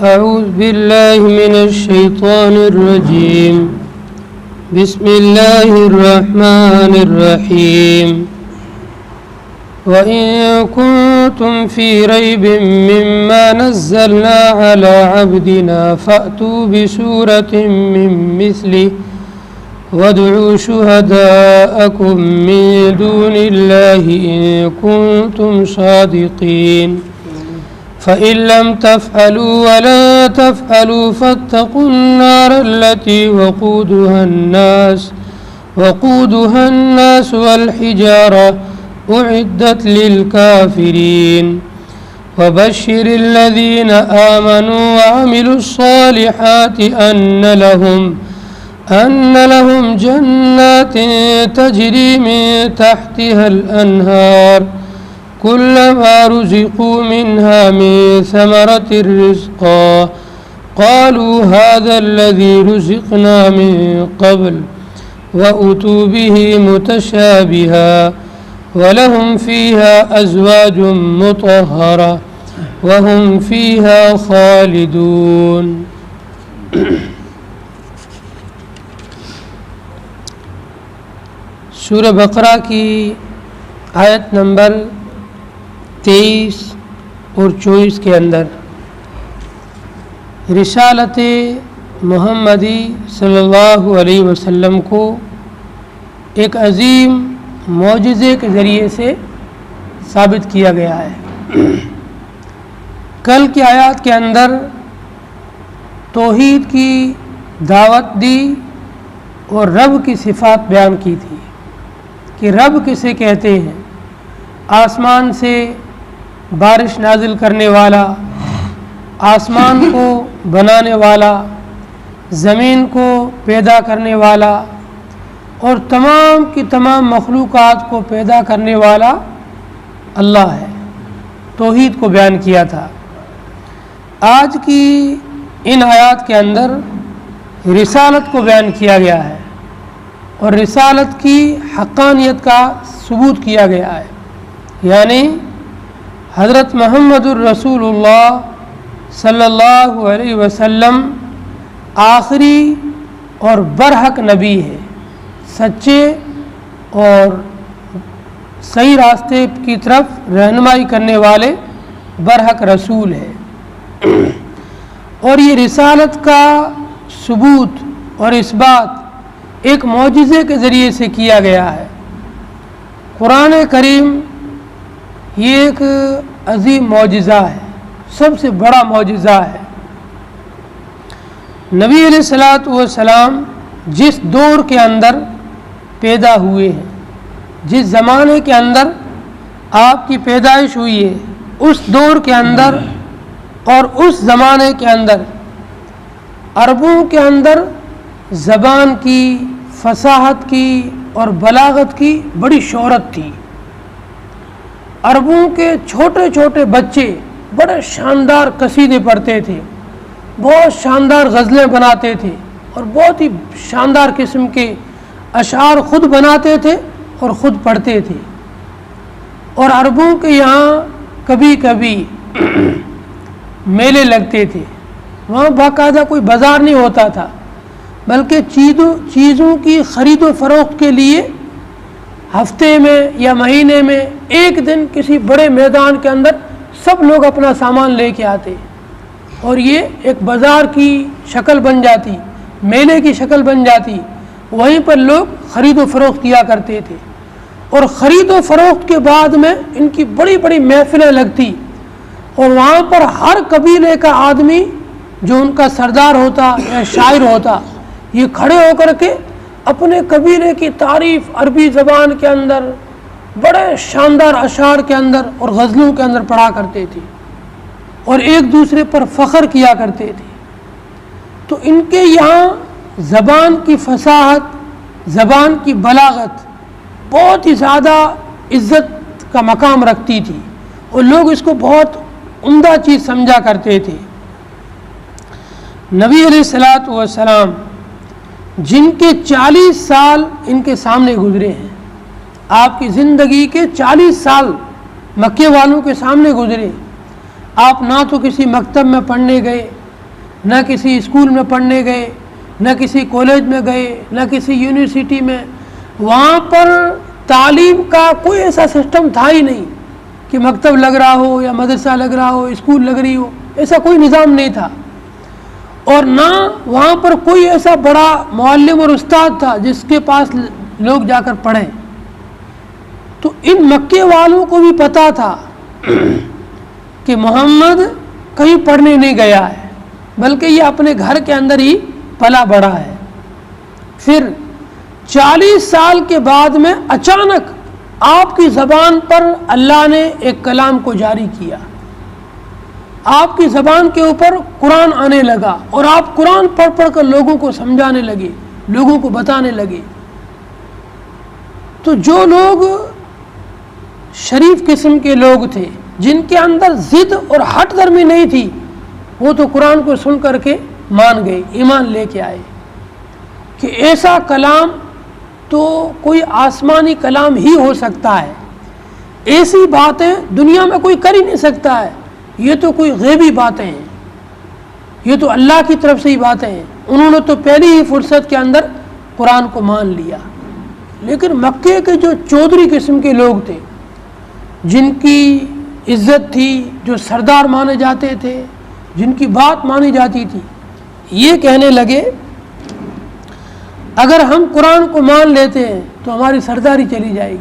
أعوذ بالله من الشيطان الرجيم بسم الله الرحمن الرحيم وإن كنتم في ريب مما نزلنا على عبدنا فأتوا بسورة من مثله وادعوا شهداءكم من دون الله إن كنتم صادقين فإن لم تفعلوا ولا تفعلوا فاتقوا النار التي وقودها الناس والحجارة أعدت للكافرين وبشر الذين آمنوا وعملوا الصالحات أن لهم جنات تجري من تحتها الأنهار كلما رزقوا منها من ثمرة رزقا قالوا هذا الذي رزقنا من قبل وأتوا به متشابها ولهم فيها أزواج مطهرة وهم فيها خالدون. سورہ بقرہ کی آیت نمبر 23 اور 24 کے اندر رسالت محمدی صلی اللہ علیہ وسلم کو ایک عظیم معجزے کے ذریعے سے ثابت کیا گیا ہے. کل کی آیات کے اندر توحید کی دعوت دی اور رب کی صفات بیان کی تھی کہ رب کسے کہتے ہیں. آسمان سے بارش نازل کرنے والا، آسمان کو بنانے والا، زمین کو پیدا کرنے والا اور تمام کی تمام مخلوقات کو پیدا کرنے والا اللہ ہے. توحید کو بیان کیا تھا. آج کی ان آیات کے اندر رسالت کو بیان کیا گیا ہے اور رسالت کی حقانیت کا ثبوت کیا گیا ہے. یعنی حضرت محمد الرسول اللہ صلی اللہ علیہ وسلم آخری اور برحق نبی ہے، سچے اور صحیح راستے کی طرف رہنمائی کرنے والے برحق رسول ہے. اور یہ رسالت کا ثبوت اور اثبات ایک معجزے کے ذریعے سے کیا گیا ہے. قرآن کریم یہ ایک عظیم معجزہ ہے، سب سے بڑا معجزہ ہے. نبی علیہ الصلوۃ والسلام جس دور کے اندر پیدا ہوئے ہیں، جس زمانے کے اندر آپ کی پیدائش ہوئی ہے، اس دور کے اندر اور اس زمانے کے اندر عربوں کے اندر زبان کی، فصاحت کی اور بلاغت کی بڑی شہرت تھی. عربوں کے چھوٹے چھوٹے بچے بڑے شاندار قصیدے پڑھتے تھے، بہت شاندار غزلیں بناتے تھے اور بہت ہی شاندار قسم کے اشعار خود بناتے تھے اور خود پڑھتے تھے. اور عربوں کے یہاں کبھی کبھی میلے لگتے تھے. وہاں باقاعدہ کوئی بازار نہیں ہوتا تھا، بلکہ چیزوں کی خرید و فروخت کے لیے ہفتے میں یا مہینے میں ایک دن کسی بڑے میدان کے اندر سب لوگ اپنا سامان لے کے آتے اور یہ ایک بازار کی شکل بن جاتی، میلے کی شکل بن جاتی. وہیں پر لوگ خرید و فروخت کیا کرتے تھے اور خرید و فروخت کے بعد میں ان کی بڑی بڑی محفلیں لگتی اور وہاں پر ہر قبیلے کا آدمی جو ان کا سردار ہوتا یا شاعر ہوتا، یہ کھڑے ہو کر کے اپنے قبیلے کی تعریف عربی زبان کے اندر بڑے شاندار اشعار کے اندر اور غزلوں کے اندر پڑھا کرتے تھے اور ایک دوسرے پر فخر کیا کرتے تھے. تو ان کے یہاں زبان کی فصاحت، زبان کی بلاغت بہت ہی زیادہ عزت کا مقام رکھتی تھی اور لوگ اس کو بہت عمدہ چیز سمجھا کرتے تھے. نبی علیہ الصلوۃ والسلام جن کے 40 سال ان کے سامنے گزرے ہیں، آپ کی زندگی کے 40 سال مکے والوں کے سامنے گزرے. آپ نہ تو کسی مکتب میں پڑھنے گئے، نہ کسی اسکول میں پڑھنے گئے، نہ کسی کالج میں گئے، نہ کسی یونیورسٹی میں. وہاں پر تعلیم کا کوئی ایسا سسٹم تھا ہی نہیں کہ مکتب لگ رہا ہو یا مدرسہ لگ رہا ہو، اسکول لگ رہی ہو، ایسا کوئی نظام نہیں تھا. اور نہ وہاں پر کوئی ایسا بڑا معلم اور استاد تھا جس کے پاس لوگ جا کر پڑھیں. تو ان مکے والوں کو بھی پتہ تھا کہ محمد کہیں پڑھنے نہیں گیا ہے، بلکہ یہ اپنے گھر کے اندر ہی پلا بڑھا ہے. پھر 40 سال کے بعد میں اچانک آپ کی زبان پر اللہ نے ایک کلام کو جاری کیا، آپ کی زبان کے اوپر قرآن آنے لگا، اور آپ قرآن پڑھ پڑھ کر لوگوں کو سمجھانے لگے، لوگوں کو بتانے لگے. تو جو لوگ شریف قسم کے لوگ تھے، جن کے اندر ضد اور ہٹ درمی نہیں تھی، وہ تو قرآن کو سن کر کے مان گئے، ایمان لے کے آئے کہ ایسا کلام تو کوئی آسمانی کلام ہی ہو سکتا ہے، ایسی باتیں دنیا میں کوئی کر ہی نہیں سکتا ہے، یہ تو کوئی غیبی باتیں ہیں، یہ تو اللہ کی طرف سے ہی باتیں ہیں. انہوں نے تو پہلی ہی فرصت کے اندر قرآن کو مان لیا. لیکن مکے کے جو چودھری قسم کے لوگ تھے، جن کی عزت تھی، جو سردار مانے جاتے تھے، جن کی بات مانی جاتی تھی، یہ کہنے لگے اگر ہم قرآن کو مان لیتے ہیں تو ہماری سرداری چلی جائے گی،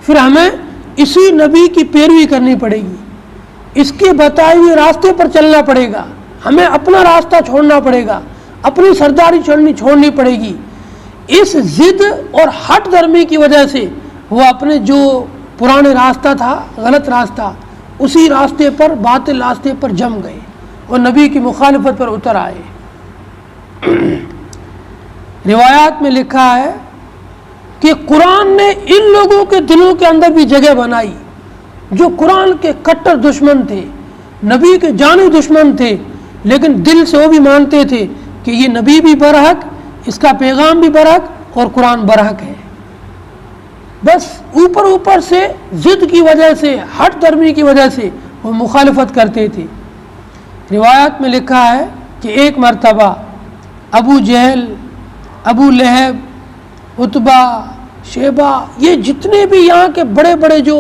پھر ہمیں اسی نبی کی پیروی کرنی پڑے گی، اس کے بتائے ہوئے راستے پر چلنا پڑے گا، ہمیں اپنا راستہ چھوڑنا پڑے گا، اپنی سرداری چھوڑنی پڑے گی. اس ضد اور ہٹ درمی کی وجہ سے وہ اپنے جو پرانے راستہ تھا، غلط راستہ، اسی راستے پر، باطل راستے پر جم گئے اور نبی کی مخالفت پر اتر آئے. روایات میں لکھا ہے کہ قرآن نے ان لوگوں کے دلوں کے اندر بھی جگہ بنائی جو قرآن کے کٹر دشمن تھے، نبی کے جانی دشمن تھے، لیکن دل سے وہ بھی مانتے تھے کہ یہ نبی بھی برحق، اس کا پیغام بھی برحق اور قرآن برحق ہے. بس اوپر سے ضد کی وجہ سے، ہٹ درمی کی وجہ سے وہ مخالفت کرتے تھے. روایات میں لکھا ہے کہ ایک مرتبہ ابو جہل، ابو لہب، عتبہ، شیبہ، یہ جتنے بھی یہاں کے بڑے بڑے جو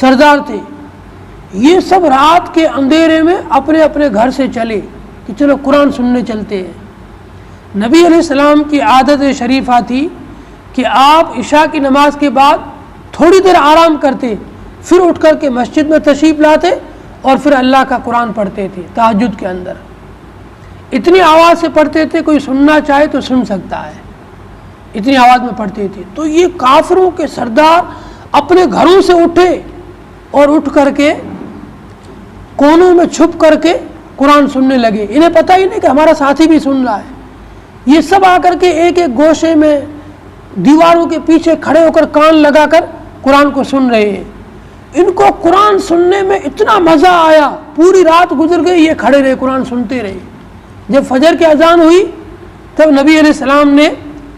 سردار تھے، یہ سب رات کے اندھیرے میں اپنے اپنے گھر سے چلے کہ چلو قرآن سننے چلتے ہیں. نبی علیہ السلام کی عادت شریفہ تھی کہ آپ عشاء کی نماز کے بعد تھوڑی دیر آرام کرتے، پھر اٹھ کر کے مسجد میں تشریف لاتے اور پھر اللہ کا قرآن پڑھتے تھے تہجد کے اندر. اتنی آواز سے پڑھتے تھے، کوئی سننا چاہے تو سن سکتا ہے، اتنی آواز میں پڑھتے تھے. تو یہ کافروں کے سردار اپنے گھروں سے اٹھے اور اٹھ کر کے کونوں میں چھپ کر کے قرآن سننے لگے. انہیں پتہ ہی نہیں کہ ہمارا ساتھی بھی سن رہا ہے. یہ سب آ کر کے ایک ایک گوشے میں دیواروں کے پیچھے کھڑے ہو کر کان لگا کر قرآن کو سن رہے ہیں. ان کو قرآن سننے میں اتنا مزہ آیا، پوری رات گزر گئی، یہ کھڑے رہے، قرآن سنتے رہے. جب فجر کی اذان ہوئی تب نبی علیہ السلام نے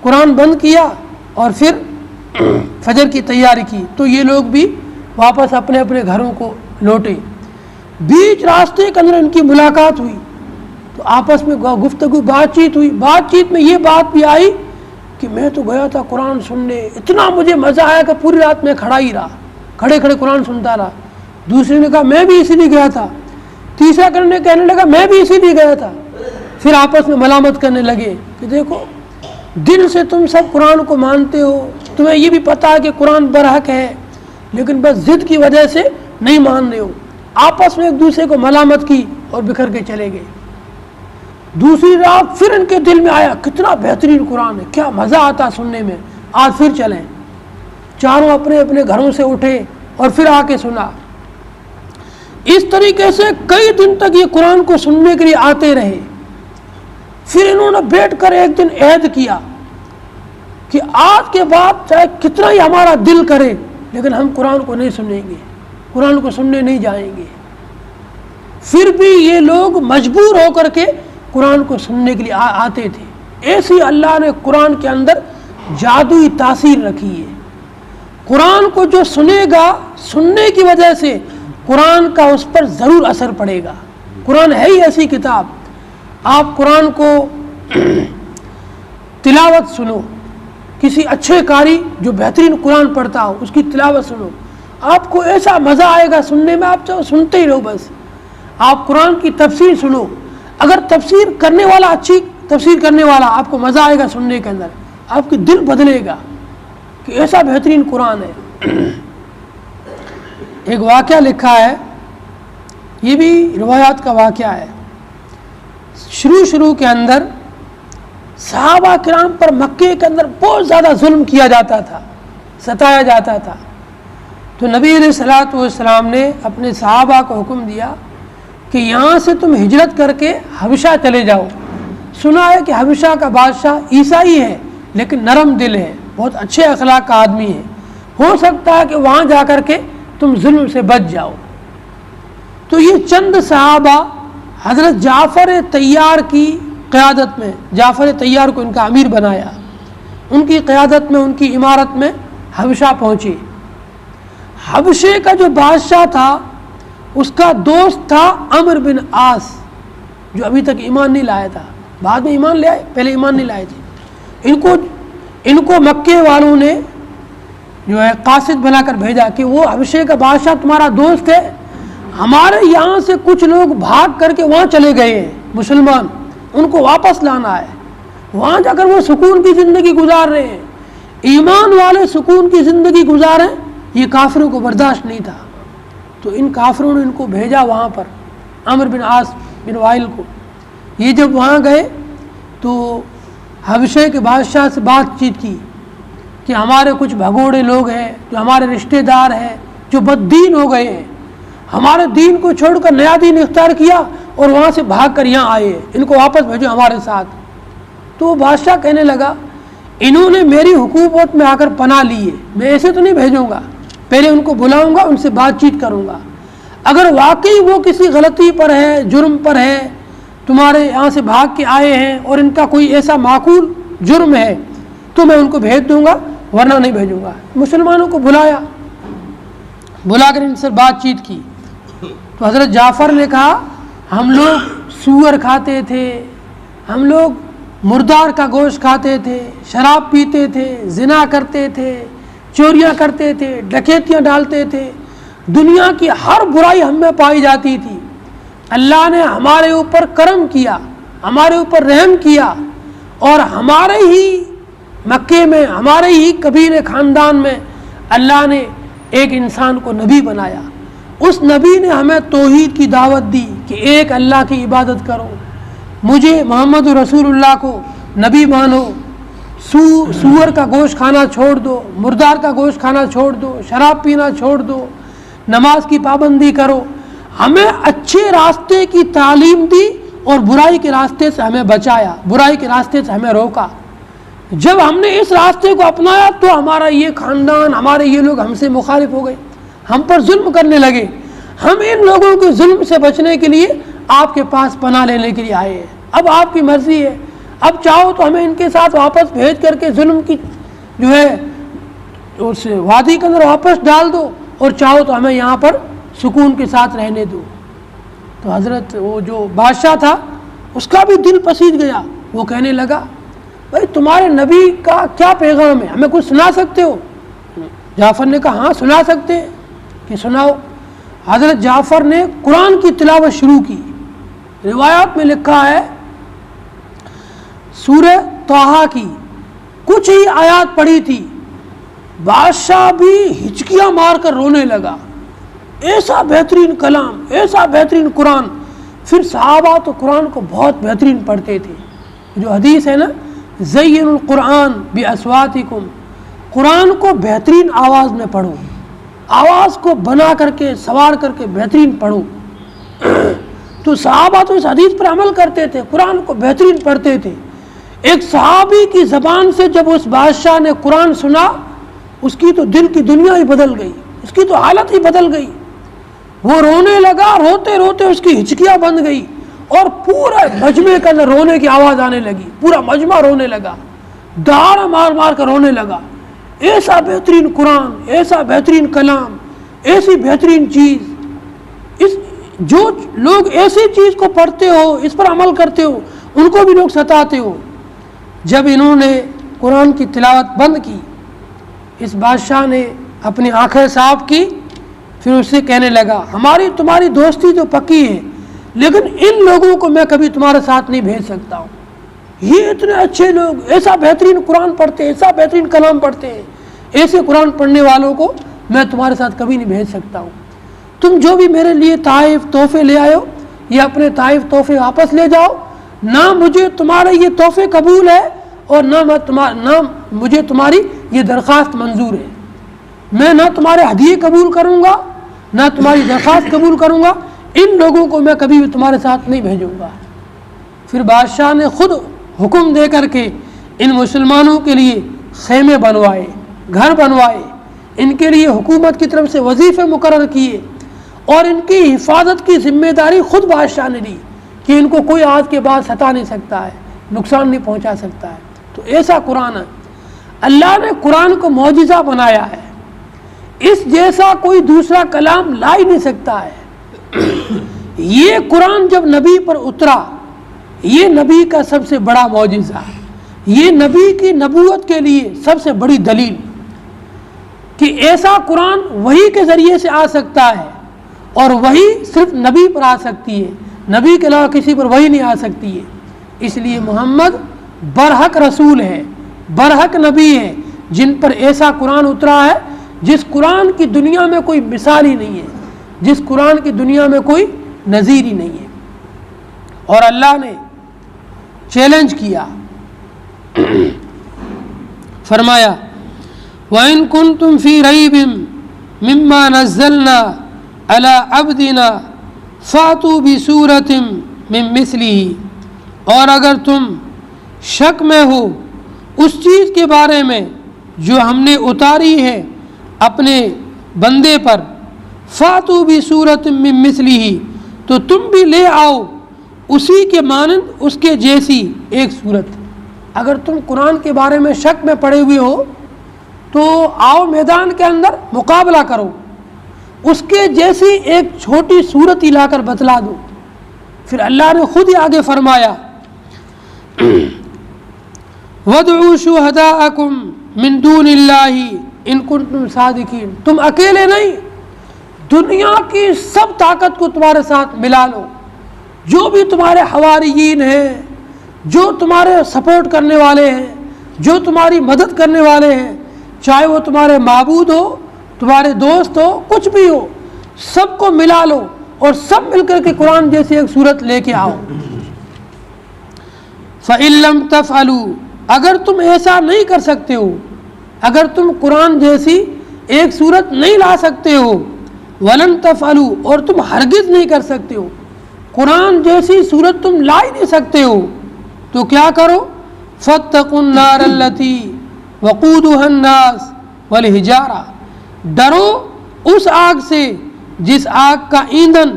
قرآن بند کیا اور پھر فجر کی تیاری کی. تو یہ لوگ بھی واپس اپنے اپنے گھروں کو لوٹے. بیچ راستے کے اندر ان کی ملاقات ہوئی تو آپس میں گفتگو، بات چیت ہوئی. بات چیت میں یہ بات بھی آئی کہ میں تو گیا تھا قرآن سننے، اتنا مجھے مزہ آیا کہ پوری رات میں کھڑا ہی رہا، کھڑے کھڑے قرآن سنتا رہا. دوسرے نے کہا میں بھی اسی لیے گیا تھا. تیسرا کہنے لگا میں بھی اسی لیے گیا تھا. پھر آپس میں ملامت کرنے لگے کہ دیکھو دل سے تم سب قرآن کو مانتے ہو، تمہیں یہ بھی پتا ہے کہ قرآن برحق ہے، لیکن بس ضد کی وجہ سے نہیں مان رہے ہو. آپس میں ایک دوسرے کو ملامت کی اور بکھر کے چلے گئے. دوسری رات پھر ان کے دل میں آیا کتنا بہترین قرآن ہے، کیا مزہ آتا سننے میں، آج پھر چلیں. چاروں اپنے اپنے گھروں سے اٹھے اور پھر آ کے سنا. اس طریقے سے کئی دن تک یہ قرآن کو سننے کے لیے آتے رہے. پھر انہوں نے بیٹھ کر ایک دن عہد کیا کہ آج کے بعد چاہے کتنا ہی ہمارا دل کرے لیکن ہم قرآن کو نہیں سنیں گے، قرآن کو سننے نہیں جائیں گے. پھر بھی یہ لوگ مجبور ہو کر کے قرآن کو سننے کے لیے آتے تھے. ایسی اللہ نے قرآن کے اندر جادوئی تاثیر رکھی ہے. قرآن کو جو سنے گا، سننے کی وجہ سے قرآن کا اس پر ضرور اثر پڑے گا. قرآن ہے ہی ایسی کتاب آپ قرآن کو تلاوت سنو، کسی اچھے قاری جو بہترین قرآن پڑھتا ہو اس کی تلاوت سنو، آپ کو ایسا مزہ آئے گا سننے میں، آپ تو سنتے ہی رہو بس۔ آپ قرآن کی تفسیر سنو، اگر تفسیر کرنے والا اچھی تفسیر کرنے والا، آپ کو مزہ آئے گا سننے کے اندر، آپ کے دل بدلے گا کہ ایسا بہترین قرآن ہے۔ ایک واقعہ لکھا ہے، یہ بھی روایات کا واقعہ ہے۔ شروع کے اندر صحابہ کرام پر مکے کے اندر بہت زیادہ ظلم کیا جاتا تھا، ستایا جاتا تھا، تو نبی علیہ الصلوۃ والسلام نے اپنے صحابہ کو حکم دیا کہ یہاں سے تم ہجرت کر کے حبشہ چلے جاؤ۔ سنا ہے کہ حبشہ کا بادشاہ عیسائی ہے لیکن نرم دل ہے، بہت اچھے اخلاق کا آدمی ہے، ہو سکتا ہے کہ وہاں جا کر کے تم ظلم سے بچ جاؤ۔ تو یہ چند صحابہ حضرت جعفر طیار کی قیادت میں، جعفر طیار کو ان کا امیر بنایا، ان کی قیادت میں، ان کی امارت میں حبشہ پہنچے۔ حبشے کا جو بادشاہ تھا اس کا دوست تھا عمرو بن عاص، جو ابھی تک ایمان نہیں لایا تھا، بعد میں ایمان لے آئے، پہلے ایمان نہیں لائے تھے۔ ان کو مکے والوں نے جو ہے قاصد بنا کر بھیجا کہ وہ حبشے کا بادشاہ تمہارا دوست ہے، ہمارے یہاں سے کچھ لوگ بھاگ کر کے وہاں چلے گئے ہیں مسلمان، ان کو واپس لانا ہے، وہاں جا کر وہ سکون کی زندگی گزار رہے ہیں، ایمان والے سکون کی زندگی گزاریں، یہ کافروں کو برداشت نہیں تھا۔ تو ان کافروں نے ان کو بھیجا وہاں پر، عمرو بن عاص بن وائل کو۔ یہ جب وہاں گئے تو حبشے کے بادشاہ سے بات چیت کی کہ ہمارے کچھ بھگوڑے لوگ ہیں جو ہمارے رشتہ دار ہیں جو بد دین ہو گئے ہیں، ہمارے دین کو چھوڑ کر نیا دین اختیار کیا اور وہاں سے بھاگ کر یہاں آئے ہیں، ان کو واپس بھیجو ہمارے ساتھ۔ تو وہ بادشاہ کہنے لگا انہوں نے میری حکومت میں آ کر پناہ لی ہے، میں ایسے تو نہیں بھیجوں گا، پہلے ان کو بلاؤں گا، ان سے بات چیت کروں گا، اگر واقعی وہ کسی غلطی پر ہے، جرم پر ہے، تمہارے یہاں سے بھاگ کے آئے ہیں اور ان کا کوئی ایسا معقول جرم ہے تو میں ان کو بھیج دوں گا، ورنہ نہیں بھیجوں گا۔ مسلمانوں کو بلا کر ان سے بات چیت کی تو حضرت جعفر نے کہا ہم لوگ سور کھاتے تھے، ہم لوگ مردار کا گوشت کھاتے تھے، شراب پیتے تھے، زنا کرتے تھے، چوریاں کرتے تھے، ڈکیتیاں ڈالتے تھے، دنیا کی ہر برائی ہم میں پائی جاتی تھی۔ اللہ نے ہمارے اوپر کرم کیا، ہمارے اوپر رحم کیا اور ہمارے ہی مکے میں، ہمارے ہی قبیلے خاندان میں اللہ نے ایک انسان کو نبی بنایا۔ اس نبی نے ہمیں توحید کی دعوت دی کہ ایک اللہ کی عبادت کرو، مجھے محمد رسول اللہ کو نبی مانو، سور کا گوشت کھانا چھوڑ دو، مردار کا گوشت کھانا چھوڑ دو، شراب پینا چھوڑ دو، نماز کی پابندی کرو۔ ہمیں اچھے راستے کی تعلیم دی اور برائی کے راستے سے ہمیں بچایا، برائی کے راستے سے ہمیں روکا۔ جب ہم نے اس راستے کو اپنایا تو ہمارا یہ خاندان، ہمارے یہ لوگ ہم سے مخالف ہو گئے، ہم پر ظلم کرنے لگے۔ ہم ان لوگوں کے ظلم سے بچنے کے لیے آپ کے پاس پناہ لینے کے لیے آئے ہیں، اب آپ کی مرضی ہے، اب چاہو تو ہمیں ان کے ساتھ واپس بھیج کر کے ظلم کی جو ہے اس وادی کے اندر واپس ڈال دو، اور چاہو تو ہمیں یہاں پر سکون کے ساتھ رہنے دو۔ تو حضرت وہ جو بادشاہ تھا اس کا بھی دل پسیج گیا، وہ کہنے لگا بھائی تمہارے نبی کا کیا پیغام ہے، ہمیں کچھ سنا سکتے ہو؟ جعفر نے کہا ہاں سنا سکتے ہیں، کہ سناؤ۔ حضرت جعفر نے قرآن کی تلاوت شروع کی۔ روایات میں لکھا ہے سورہ طٰہٰ کی کچھ ہی آیات پڑھی تھی، بادشاہ بھی ہچکیاں مار کر رونے لگا، ایسا بہترین کلام، ایسا بہترین قرآن۔ پھر صحابہ تو قرآن کو بہت بہترین پڑھتے تھے، جو حدیث ہے نا زین القرآن باصواتکم، قرآن کو بہترین آواز میں پڑھو، آواز کو بنا کر کے سوار کر کے بہترین پڑھو۔ تو صحابہ تو اس حدیث پر عمل کرتے تھے، قرآن کو بہترین پڑھتے تھے۔ ایک صحابی کی زبان سے جب اس بادشاہ نے قرآن سنا، اس کی تو دل کی دنیا ہی بدل گئی، اس کی تو حالت ہی بدل گئی، وہ رونے لگا، روتے روتے اس کی ہچکیاں بند گئی اور پورے مجمع کے اندر رونے کی آواز آنے لگی، پورا مجمع رونے لگا، دہاڑا مار مار کر رونے لگا۔ ایسا بہترین قرآن، ایسا بہترین کلام، ایسی بہترین چیز، اس جو لوگ ایسی چیز کو پڑھتے ہو، اس پر عمل کرتے ہو، ان کو بھی لوگ ستاتے ہو۔ جب انہوں نے قرآن کی تلاوت بند کی، اس بادشاہ نے اپنی آنکھیں صاف کی، پھر اس سے کہنے لگا ہماری تمہاری دوستی تو پکی ہے، لیکن ان لوگوں کو میں کبھی تمہارے ساتھ نہیں بھیج سکتا ہوں۔ یہ اتنے اچھے لوگ، ایسا بہترین قرآن پڑھتے ہیں، ایسا بہترین کلام پڑھتے ہیں، ایسے قرآن پڑھنے والوں کو میں تمہارے ساتھ کبھی نہیں بھیج سکتا ہوں۔ تم جو بھی میرے لیے تحائف تحفے لے آئے ہو، یہ اپنے تحائف تحفے واپس لے جاؤ، نہ مجھے تمہارے یہ تحفے قبول ہے اور نہ مجھے تمہاری یہ درخواست منظور ہے۔ میں نہ تمہارے ہدیے قبول کروں گا، نہ تمہاری درخواست قبول کروں گا، ان لوگوں کو میں کبھی بھی تمہارے ساتھ نہیں بھیجوں گا۔ پھر بادشاہ نے خود حکم دے کر کے ان مسلمانوں کے لیے خیمے بنوائے، گھر بنوائے، ان کے لیے حکومت کی طرف سے وظیفے مقرر کیے، اور ان کی حفاظت کی ذمہ داری خود بادشاہ نے لی کہ ان کو کوئی آج کے بعد ستا نہیں سکتا ہے، نقصان نہیں پہنچا سکتا ہے۔ تو ایسا قرآن ہے، اللہ نے قرآن کو معجزہ بنایا ہے، اس جیسا کوئی دوسرا کلام لا ہی نہیں سکتا ہے۔ یہ قرآن جب نبی پر اترا، یہ نبی کا سب سے بڑا معجزہ، یہ نبی کی نبوت کے لیے سب سے بڑی دلیل کہ ایسا قرآن وحی کے ذریعے سے آ سکتا ہے، اور وحی صرف نبی پر آ سکتی ہے، نبی کے علاوہ کسی پر وحی نہیں آ سکتی ہے۔ اس لیے محمد برحق رسول ہے، برحق نبی ہے، جن پر ایسا قرآن اترا ہے جس قرآن کی دنیا میں کوئی مثال ہی نہیں ہے، جس قرآن کی دنیا میں کوئی نظیر ہی نہیں ہے۔ اور اللہ نے چیلنج کیا، فرمایا وَإِن كُنتُمْ فِي رَيْبٍ مِّمَّا نَزَّلْنَا عَلَىٰ عَبْدِنَا فَأْتُوا بِسُورَةٍ مِّن مِّثْلِهِ، اور اگر تم شک میں ہو اس چیز کے بارے میں جو ہم نے اتاری ہے اپنے بندے پر، فَأْتُوا بِسُورَةٍ مِّن مِّثْلِهِ، تو تم بھی لے آؤ اسی کے مانند، اس کے جیسی ایک صورت۔ اگر تم قرآن کے بارے میں شک میں پڑے ہوئے ہو تو آؤ میدان کے اندر مقابلہ کرو، اس کے جیسی ایک چھوٹی صورت ہی لا کر بتلا دو۔ پھر اللہ نے خود ہی آگے فرمایا وَادْعُوا شُهَدَاءَكُم مِّن دُونِ اللَّهِ إِن كُنتُمْ صَادِقِينَ، تم اکیلے نہیں، دنیا کی سب طاقت کو تمہارے ساتھ ملا لو، جو بھی تمہارے حواریین ہیں، جو تمہارے سپورٹ کرنے والے ہیں، جو تمہاری مدد کرنے والے ہیں، چاہے وہ تمہارے معبود ہو، تمہارے دوست ہو، کچھ بھی ہو، سب کو ملا لو اور سب مل کر کے قرآن جیسی ایک صورت لے کے آؤ۔ فَإِن لَّمْ تَفْعَلُوا، اگر تم ایسا نہیں کر سکتے ہو، اگر تم قرآن جیسی ایک صورت نہیں لا سکتے ہو، وَلَن تَفْعَلُوا، اور تم ہرگز نہیں کر سکتے ہو، قرآن جیسی صورت تم لا ہی نہیں سکتے ہو، تو کیا کرو؟ فَاتَّقُوا النَّارَ الَّتِي وَقُودُهَا النَّاسُ وَالْحِجَارَةُ، ڈرو اس آگ سے جس آگ کا ایندھن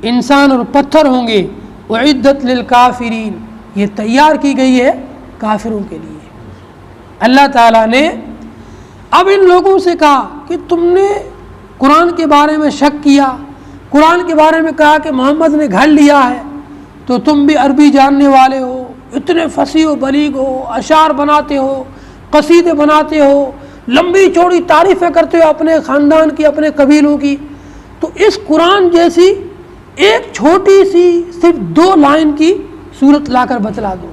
انسان اور پتھر ہوں گے، اعدت للکافرین، یہ تیار کی گئی ہے کافروں کے لیے۔ اللہ تعالیٰ نے اب ان لوگوں سے کہا کہ تم نے قرآن کے بارے میں شک کیا، قرآن کے بارے میں کہا کہ محمد نے گھڑ لیا ہے، تو تم بھی عربی جاننے والے ہو، اتنے فصیح و بلیغ ہو، اشعار بناتے ہو، قصیدے بناتے ہو، لمبی چوڑی تعریفیں کرتے ہو اپنے خاندان کی، اپنے قبیلوں کی، تو اس قرآن جیسی ایک چھوٹی سی صرف 2 لائن کی صورت لا کر بتلا دو۔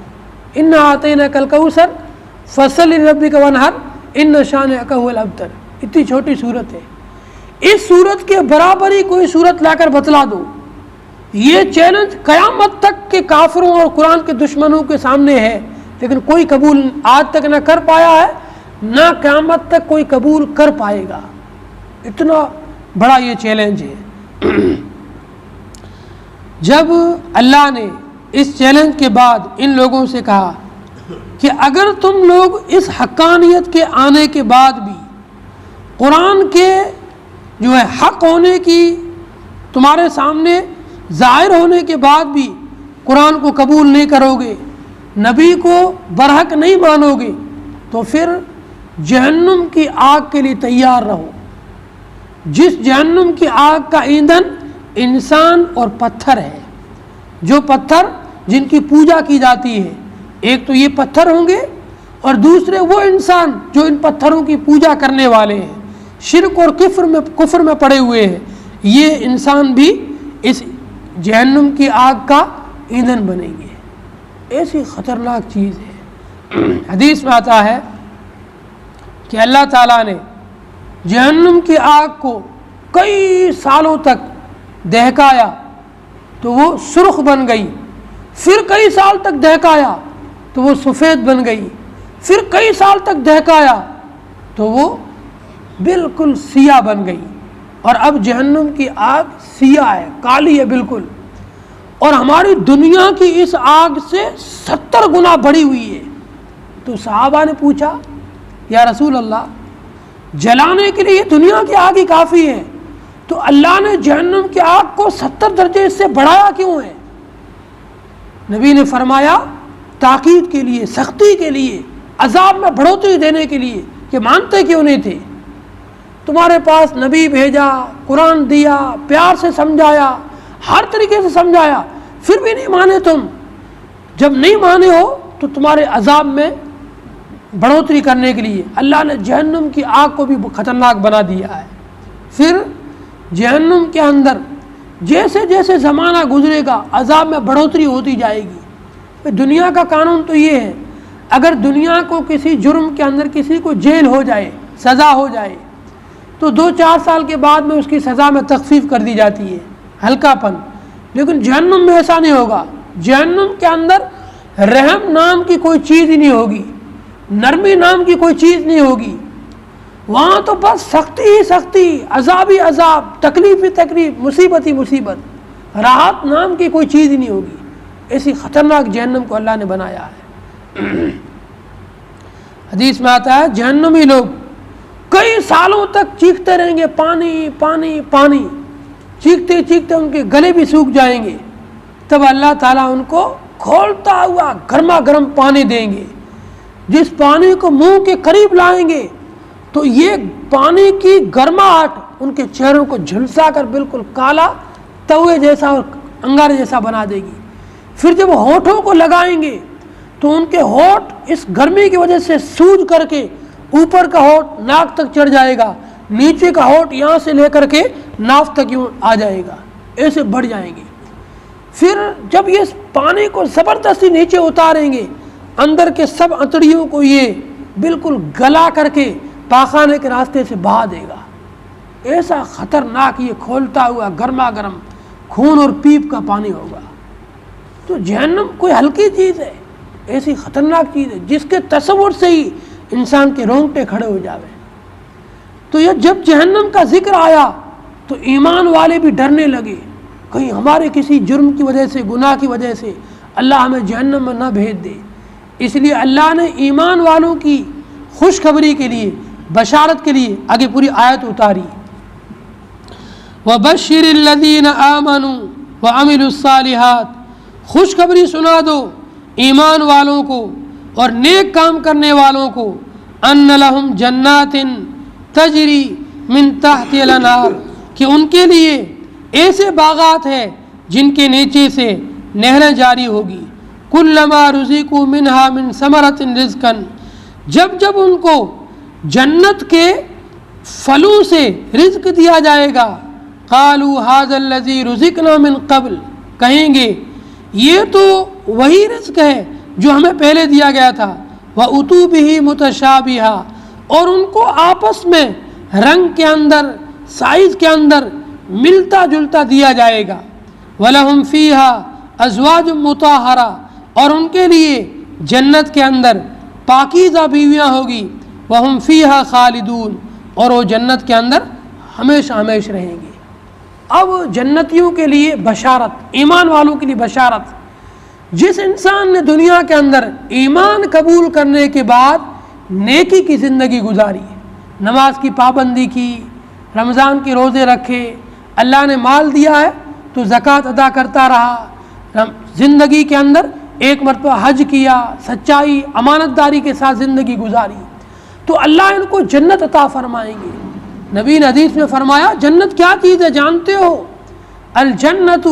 اِنَّا أَعْطَيْنَاكَ الْكَوْثَرَ فَصَلِّ لِرَبِّكَ وَانْحَرْ إِنَّ شَانِئَكَ هُوَ الْأَبْتَرُ، اتنی چھوٹی صورت ہے، اس صورت کے برابر ہی کوئی صورت لا کر بتلا دو۔ یہ چیلنج قیامت تک کے کافروں اور قرآن کے دشمنوں کے سامنے ہے، لیکن کوئی قبول آج تک نہ کر پایا ہے، نہ قیامت تک کوئی قبول کر پائے گا، اتنا بڑا یہ چیلنج ہے۔ جب اللہ نے اس چیلنج کے بعد ان لوگوں سے کہا کہ اگر تم لوگ اس حقانیت کے آنے کے بعد بھی قرآن کے جو ہے حق ہونے کی، تمہارے سامنے ظاہر ہونے کے بعد بھی قرآن کو قبول نہیں کرو گے، نبی کو برحق نہیں مانو گے، تو پھر جہنم کی آگ کے لیے تیار رہو، جس جہنم کی آگ کا ایندھن انسان اور پتھر ہے. جو پتھر جن کی پوجا کی جاتی ہے، ایک تو یہ پتھر ہوں گے اور دوسرے وہ انسان جو ان پتھروں کی پوجا کرنے والے ہیں، شرک اور کفر میں پڑے ہوئے ہیں. یہ انسان بھی اس جہنم کی آگ کا ایندھن بنیں گے. ایسی خطرناک چیز ہے. حدیث میں آتا ہے کہ اللہ تعالیٰ نے جہنم کی آگ کو کئی سالوں تک دہکایا تو وہ سرخ بن گئی، پھر کئی سال تک دہکایا تو وہ سفید بن گئی، پھر کئی سال تک دہکایا تو وہ بالکل سیاہ بن گئی. اور اب جہنم کی آگ سیاہ ہے، کالی ہے بالکل، اور ہماری دنیا کی اس آگ سے 70 گنا بڑھی ہوئی ہے. تو صحابہ نے پوچھا یا رسول اللہ، جلانے کے لیے دنیا کی آگ ہی کافی ہے، تو اللہ نے جہنم کی آگ کو 70 درجے اس سے بڑھایا کیوں ہے؟ نبی نے فرمایا تاکید کے لیے، سختی کے لیے، عذاب میں بڑھوتری دینے کے لیے. کہ مانتے کیوں نہیں تھے؟ تمہارے پاس نبی بھیجا، قرآن دیا، پیار سے سمجھایا، ہر طریقے سے سمجھایا، پھر بھی نہیں مانے تم. جب نہیں مانے ہو تو تمہارے عذاب میں بڑھوتری کرنے کے لیے اللہ نے جہنم کی آگ کو بھی خطرناک بنا دیا ہے. پھر جہنم کے اندر جیسے جیسے زمانہ گزرے گا عذاب میں بڑھوتری ہوتی جائے گی. دنیا کا قانون تو یہ ہے، اگر دنیا کو کسی جرم کے اندر کسی کو جیل ہو جائے، سزا ہو جائے، تو 2-4 سال کے بعد میں اس کی سزا میں تخفیف کر دی جاتی ہے، ہلکا پن. لیکن جہنم میں ایسا نہیں ہوگا. جہنم کے اندر رحم نام کی کوئی چیز ہی نہیں ہوگی، نرمی نام کی کوئی چیز نہیں ہوگی. وہاں تو بس سختی ہی سختی، عذاب ہی عذاب، تکلیف ہی تکلیف، مصیبت ہی مصیبت، راحت نام کی کوئی چیز ہی نہیں ہوگی. ایسی خطرناک جہنم کو اللہ نے بنایا ہے. حدیث میں آتا ہے جہنمی لوگ کئی سالوں تک چیختے رہیں گے، پانی پانی پانی، چیختے چیختے ان کے گلے بھی سوکھ جائیں گے. تب اللہ تعالیٰ ان کو کھولتا ہوا گرما گرم پانی دیں گے. جس پانی کو منہ کے قریب لائیں گے تو یہ پانی کی گرماہٹ ان کے چہروں کو جھلسا کر بالکل کالا توے جیسا اور انگارے جیسا بنا دے گی. پھر جب ہونٹوں کو لگائیں گے تو ان کے ہونٹ اس گرمی کی وجہ سے سوج کر کے اوپر کا ہونٹ ناک تک چڑھ جائے گا، نیچے کا ہونٹ یہاں سے لے کر کے ناف تک یوں آ جائے گا، ایسے بڑھ جائیں گے. پھر جب یہ پانی کو زبردستی نیچے اتاریں گے، اندر کے سب انتڑیوں کو یہ بالکل گلا کر کے پاخانے کے راستے سے بہا دے گا. ایسا خطرناک یہ کھولتا ہوا گرما گرم خون اور پیپ کا پانی ہوگا. تو جہنم کوئی ہلکی چیز ہے، ایسی خطرناک چیز ہے جس کے تصور سے ہی انسان کے رونگٹے کھڑے ہو جاوے. تو یہ جب جہنم کا ذکر آیا تو ایمان والے بھی ڈرنے لگے، کہیں ہمارے کسی جرم کی وجہ سے، گناہ کی وجہ سے اللہ ہمیں جہنم میں نہ بھیج دے. اس لیے اللہ نے ایمان والوں کی خوشخبری کے لیے، بشارت کے لیے آگے پوری آیت اتاری. وَبَشِّرِ الَّذِينَ آمَنُوا وَعَمِلُوا الصَّالِحَاتِ، خوشخبری سنا دو ایمان والوں کو اور نیک کام کرنے والوں کو، ان لہم جنات تجری من تحت الانہار، کہ ان کے لیے ایسے باغات ہیں جن کے نیچے سے نہریں جاری ہوگی. کلما رزقوا منہا من ثمرۃ رزقا، جب جب ان کو جنت کے پھلوں سے رزق دیا جائے گا، قالوا ھذا الذی رزقنا من قبل، کہیں گے یہ تو وہی رزق ہے جو ہمیں پہلے دیا گیا تھا. وَأُتُوا بِهِ مُتَشَابِهًا، اور ان کو آپس میں رنگ کے اندر، سائز کے اندر ملتا جلتا دیا جائے گا. وَلَهُمْ فِيهَا أَزْوَاجٌ مُطَهَّرَةٌ، اور ان کے لیے جنت کے اندر پاکیزہ بیویاں ہوگی. وَهُمْ فِيهَا خَالِدُونَ، اور وہ جنت کے اندر ہمیشہ ہمیشہ رہیں گے. اب جنتیوں کے لیے بشارت، ایمان والوں کے لیے بشارت. جس انسان نے دنیا کے اندر ایمان قبول کرنے کے بعد نیکی کی زندگی گزاری، نماز کی پابندی کی، رمضان کے روزے رکھے، اللہ نے مال دیا ہے تو زکوٰۃ ادا کرتا رہا، زندگی کے اندر ایک مرتبہ حج کیا، سچائی امانت داری کے ساتھ زندگی گزاری، تو اللہ ان کو جنت عطا فرمائیں گے. نبی نے حدیث میں فرمایا جنت کیا چیز ہے جانتے ہو؟ الجنت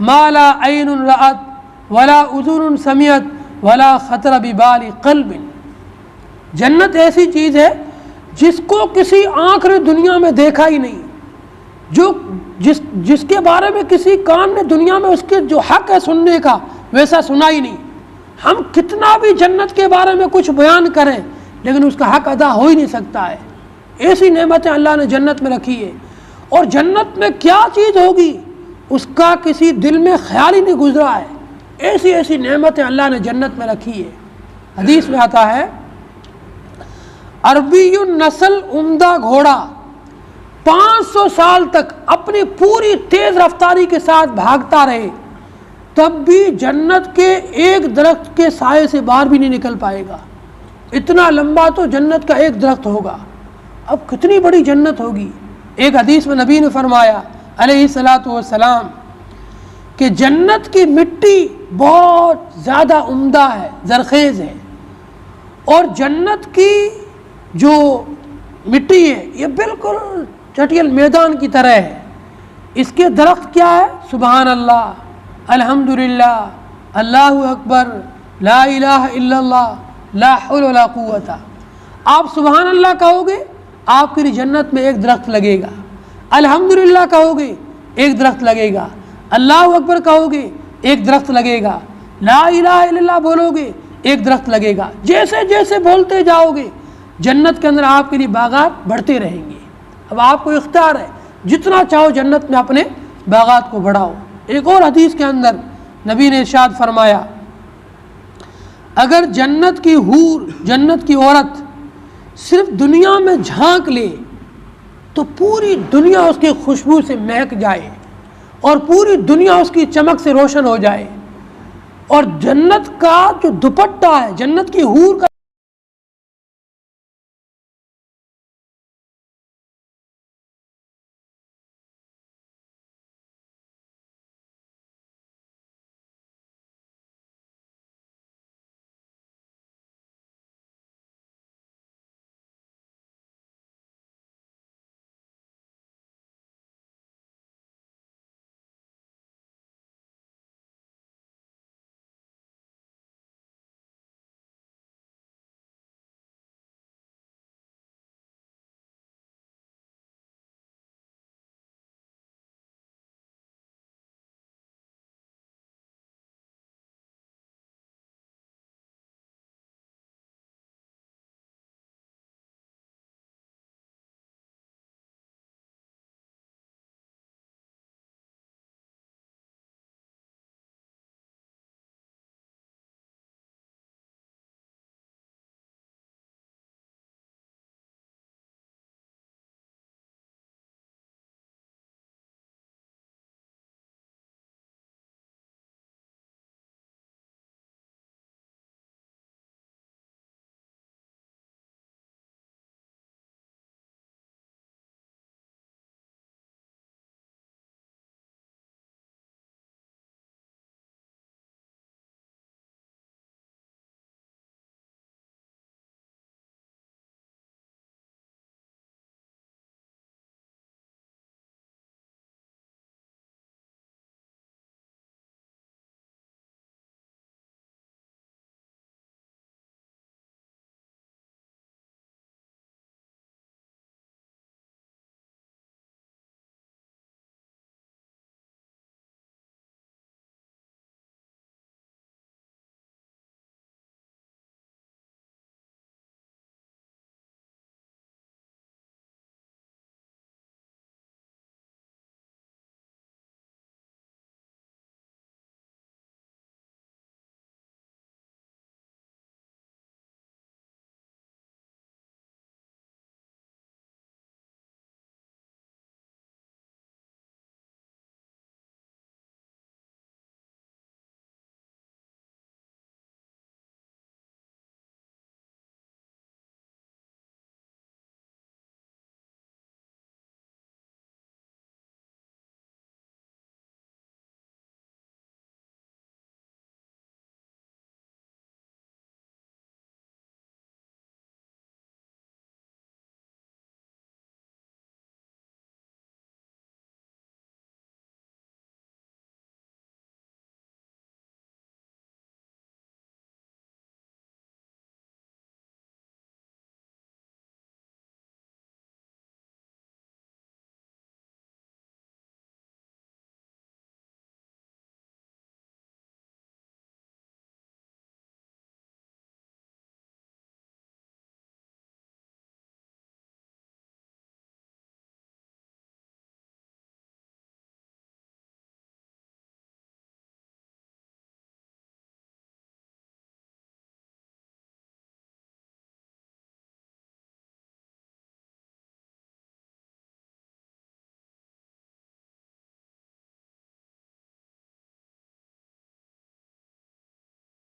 ما لا عین رأت ولا اذن سمعت ولا خطر ببال قلب. جنت ایسی چیز ہے جس کو کسی آنکھ نے دنیا میں دیکھا ہی نہیں، جس کے بارے میں کسی کان نے دنیا میں اس کے جو حق ہے سننے کا ویسا سنا ہی نہیں. ہم کتنا بھی جنت کے بارے میں کچھ بیان کریں لیکن اس کا حق ادا ہو ہی نہیں سکتا ہے. ایسی نعمتیں اللہ نے جنت میں رکھی ہے، اور جنت میں کیا چیز ہوگی اس کا کسی دل میں خیال ہی نہیں گزرا ہے. ایسی ایسی نعمتیں اللہ نے جنت میں رکھی ہے. حدیث میں آتا ہے عربی نسل عمدہ گھوڑا 500 سال تک اپنی پوری تیز رفتاری کے ساتھ بھاگتا رہے تب بھی جنت کے ایک درخت کے سائے سے باہر بھی نہیں نکل پائے گا. اتنا لمبا تو جنت کا ایک درخت ہوگا. اب کتنی بڑی جنت ہوگی. ایک حدیث میں نبی نے فرمایا علیہ الصلاۃ والسلام کہ جنت کی مٹی بہت زیادہ عمدہ ہے، زرخیز ہے، اور جنت کی جو مٹی ہے یہ بالکل چٹیل میدان کی طرح ہے. اس کے درخت کیا ہے؟ سبحان اللہ، الحمدللہ، اللہ اکبر، لا الہ الا اللہ، لا حول ولا قوت. آپ سبحان اللہ کہو گے آپ کی جنت میں ایک درخت لگے گا، الحمدللہ کہو گے ایک درخت لگے گا، اللہ اکبر کہو گے ایک درخت لگے گا، لا الہ الا اللہ بولو گے ایک درخت لگے گا. جیسے جیسے بولتے جاؤ گے جنت کے اندر آپ کے لیے باغات بڑھتے رہیں گے. اب آپ کو اختیار ہے جتنا چاہو جنت میں اپنے باغات کو بڑھاؤ. ایک اور حدیث کے اندر نبی نے ارشاد فرمایا اگر جنت کی حور، جنت کی عورت صرف دنیا میں جھانک لے تو پوری دنیا اس کی خوشبو سے مہک جائے اور پوری دنیا اس کی چمک سے روشن ہو جائے. اور جنت کا جو دوپٹہ ہے، جنت کی حور کا